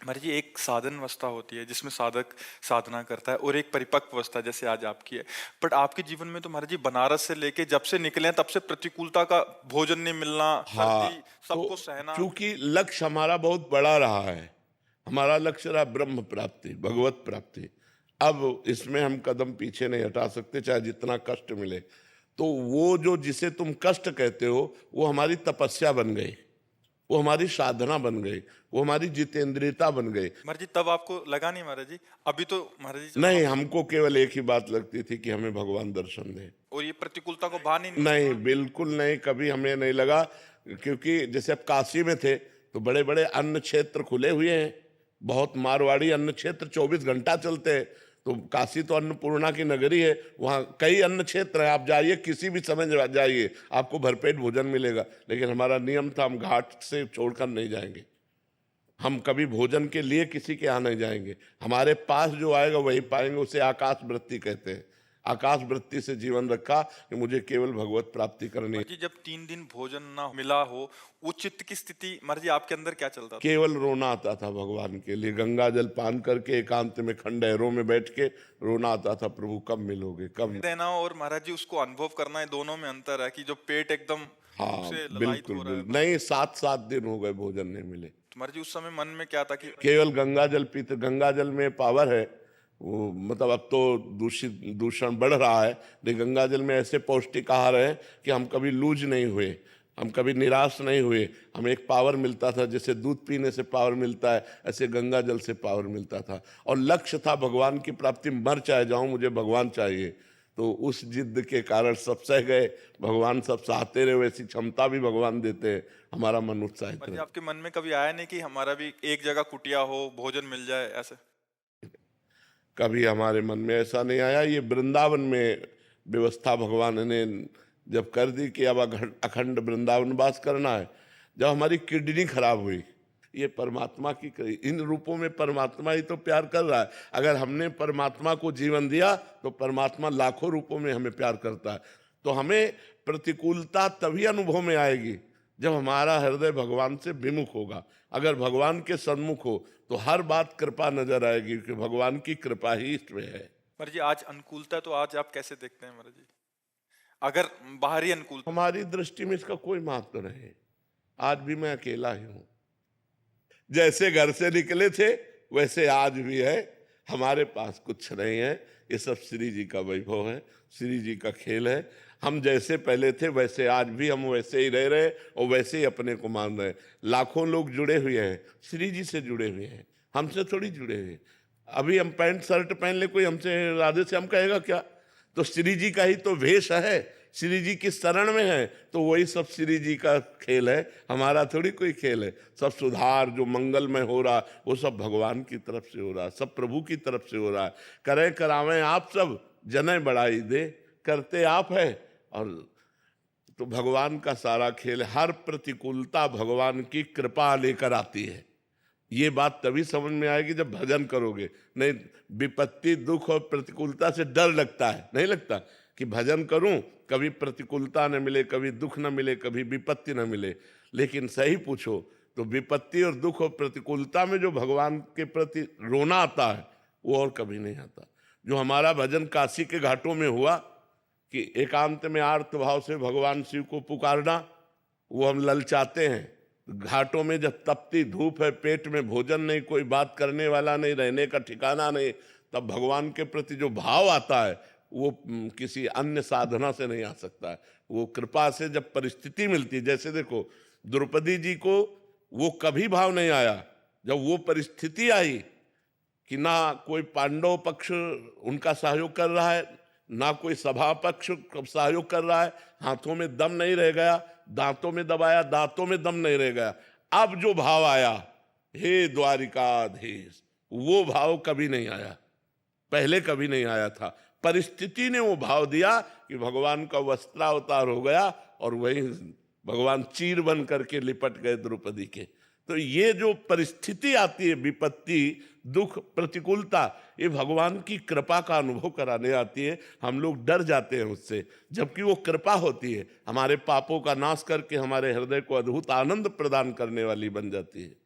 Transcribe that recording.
महाराज जी, एक साधन अवस्था होती है जिसमें साधक साधना करता है और एक परिपक्व अवस्था जैसे आज आपकी है। बट आपके जीवन में तो महाराज जी बनारस से लेके जब से निकले हैं तब से प्रतिकूलता का, भोजन नहीं मिलना, हाँ, सर्दी, सबको तो सहना। चूंकि लक्ष्य हमारा बहुत बड़ा रहा है, हमारा लक्ष्य रहा ब्रह्म प्राप्ति, भगवत प्राप्ति। अब इसमें हम कदम पीछे नहीं हटा सकते, चाहे जितना कष्ट मिले। तो वो जो जिसे तुम कष्ट कहते हो, वो हमारी तपस्या बन गई, वो हमारी साधना बन गई, वो हमारी जितेंद्रियता बन गई। महाराज जी तब आपको लगा नहीं महाराज जी? अभी तो महाराज जी चलो नहीं, हम, हमको केवल एक ही बात लगती थी कि हमें भगवान दर्शन दे। और ये प्रतिकूलता को भान ही नहीं नहीं, सकते। बिल्कुल नहीं, कभी हमें नहीं लगा। क्योंकि जैसे अब काशी में थे तो बड़े बड़े अन्न क्षेत्र खुले हुए हैं, बहुत मारवाड़ी अन्न क्षेत्र 24 घंटा चलते हैं। तो काशी तो अन्नपूर्णा की नगरी है, वहाँ कई अन्न क्षेत्र है, आप जाइए किसी भी समय जाइए, आपको भरपेट भोजन मिलेगा। लेकिन हमारा नियम था, हम घाट से छोड़कर नहीं जाएंगे, हम कभी भोजन के लिए किसी के यहाँ नहीं जाएंगे। हमारे पास जो आएगा वही पाएंगे, उसे आकाश वृत्ति कहते हैं। आकाश वृत्ति से जीवन रखा कि मुझे केवल भगवत प्राप्ति करनी है। महाराज जी जब 3 दिन भोजन ना मिला हो, वो चित्त की स्थिति महाराज जी आपके अंदर क्या चलता था? केवल रोना आता था भगवान के लिए, गंगा जल पान करके एकांत में खंडहरों में बैठ के रोना आता था, प्रभु कब मिलोगे, कब। देना और महाराज जी उसको अनुभव करना है, दोनों में अंतर है कि जो पेट एकदम भूख हाँ, से ललायत बिल्कुल हो रहा है बिल्कुल तो। नहीं, 7-7 दिन हो गए भोजन नहीं मिले। तो महाराज जी उस समय मन में क्या था कि केवल गंगा जल पीते, गंगा जल में पावर है। वो मतलब अब तो दूषण बढ़ रहा है, लेकिन गंगा जल में ऐसे पौष्टिक आहार है कि हम कभी लूज नहीं हुए, हम कभी निराश नहीं हुए। हमें एक पावर मिलता था, जैसे दूध पीने से पावर मिलता है, ऐसे गंगा जल से पावर मिलता था। और लक्ष्य था भगवान की प्राप्ति, मर चाहे जाऊं मुझे भगवान चाहिए। तो उस जिद के कारण सब सह गए, भगवान सब सहते रहे, वैसी क्षमता भी भगवान देते हैं, हमारा मन उत्साहित महाराज जी रहे। आपके मन में कभी आया नहीं कि हमारा भी एक जगह कुटिया हो, भोजन मिल जाए ऐसे? कभी हमारे मन में ऐसा नहीं आया। ये वृंदावन में व्यवस्था भगवान ने जब कर दी कि अब अखंड वृंदावन वास करना है, जब हमारी किडनी खराब हुई, ये परमात्मा की इन रूपों में परमात्मा ही तो प्यार कर रहा है। अगर हमने परमात्मा को जीवन दिया तो परमात्मा लाखों रूपों में हमें प्यार करता है। तो हमें प्रतिकूलता तभी अनुभव में आएगी जब हमारा हृदय भगवान से विमुख होगा। अगर भगवान के सन्मुख हो तो हर बात कृपा नजर आएगी, कि भगवान की कृपा ही इसमें है। महाराज जी आज अनुकूलता तो आज आप कैसे देखते हैं महाराज जी, अगर बाहरी अनुकूलता? हमारी दृष्टि में इसका कोई महत्व नहीं है। आज भी मैं अकेला ही हूं, जैसे घर से निकले थे वैसे आज भी है। हमारे पास कुछ नहीं है, ये सब श्री जी का वैभव है, श्री जी का खेल है। हम जैसे पहले थे वैसे आज भी हम वैसे ही रह रहे और वैसे ही अपने को मान रहे। लाखों लोग जुड़े हुए हैं, श्री जी से जुड़े हुए हैं, हमसे थोड़ी जुड़े हुए हैं। अभी हम पैंट शर्ट पहन ले, कोई हमसे राधे श्याम कहेगा क्या? तो श्री जी का ही तो वेश है, श्री जी की शरण में है, तो वही सब श्री जी का खेल है, हमारा थोड़ी कोई खेल है। सब सुधार जो मंगलमय हो रहा वो सब भगवान की तरफ से हो रहा है, सब प्रभु की तरफ से हो रहा है। करें करावें आप सब, जने बढ़ाई दे, करते आप है। और तो भगवान का सारा खेल, हर प्रतिकूलता भगवान की कृपा लेकर आती है। ये बात तभी समझ में आएगी जब भजन करोगे। नहीं, विपत्ति दुख और प्रतिकूलता से डर लगता है, नहीं लगता कि भजन करूं कभी प्रतिकूलता न मिले, कभी दुख न मिले, कभी विपत्ति न मिले। लेकिन सही पूछो तो विपत्ति और दुख और प्रतिकूलता में जो भगवान के प्रति रोना आता है वो और कभी नहीं आता। जो हमारा भजन काशी के घाटों में हुआ कि एकांत में आर्त भाव से भगवान शिव को पुकारना, वो हम ललचाते हैं। घाटों में जब तपती धूप है, पेट में भोजन नहीं, कोई बात करने वाला नहीं, रहने का ठिकाना नहीं, तब भगवान के प्रति जो भाव आता है वो किसी अन्य साधना से नहीं आ सकता है। वो कृपा से जब परिस्थिति मिलती है, जैसे देखो द्रौपदी जी को वो कभी भाव नहीं आया, जब वो परिस्थिति आई कि ना कोई पांडव पक्ष उनका सहयोग कर रहा है, ना कोई सभा पक्ष सहयोग कर रहा है, हाथों में दम नहीं रह गया, दांतों में दबाया, दांतों में दम नहीं रह गया। अब जो भाव आया, हे द्वारिकाधीश, वो भाव कभी नहीं आया, पहले कभी नहीं आया था। परिस्थिति ने वो भाव दिया कि भगवान का वस्त्रावतार हो गया और वही भगवान चीर बन करके लिपट गए द्रौपदी के। तो ये जो परिस्थिति आती है, विपत्ति दुख प्रतिकूलता, ये भगवान की कृपा का अनुभव कराने आती है। हम लोग डर जाते हैं उससे, जबकि वो कृपा होती है, हमारे पापों का नाश करके हमारे हृदय को अद्भुत आनंद प्रदान करने वाली बन जाती है।